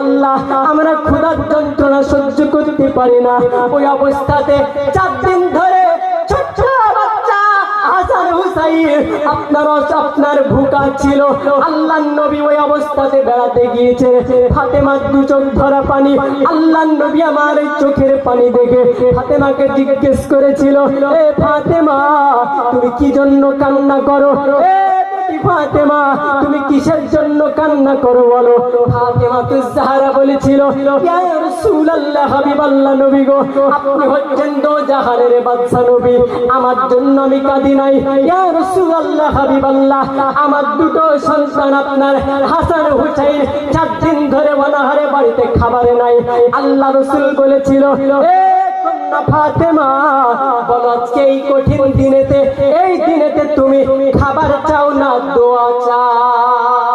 আল্লাহ আমরা ক্ষুধার যন্ত্রণা সহ্য করতে পারি না। ওই অবস্থাতে 4 দিন ধরে ছোট্ট বাচ্চা হাসান হুসাইন আপনার ভুকা ছিল। আল্লাহর নবী ওই অবস্থাতে বেড়াতে গিয়েছে। ফাতেমার 2 চোখ ভরা পানি। আল্লাহর নবী আমার এই চোখের পানি দেখে ফাতেমাকে জিজ্ঞেস করেছিল, এ ফাতেমা তুমি কি জন্য কান্না করো? ফাতেমা তুমি কিসের জন্য কান্না করো বলো? ফাতেমা তো জাহরা বলেছিল, ইয়া রাসূলুল্লাহ হাবিবাল্লাহ নবী গো, আপনি হচ্ছেন দো জাহানের বাদশা নবী, আমার জন্য আমি কাঁদি নাই। ইয়া রাসূলুল্লাহ হাবিবাল্লাহ আমার 2টো সন্তান আপনার হাসান হুসাইন 4 দিন ধরে অনাহারে বাড়িতে খাবারে নাই। আল্লাহ রাসূল বলেছিল, এ ফাতেমা বলো আজকে এই কঠিন দিনেতে, এই দিনেতে তুমি খাবার চাও না দোয়া চাও?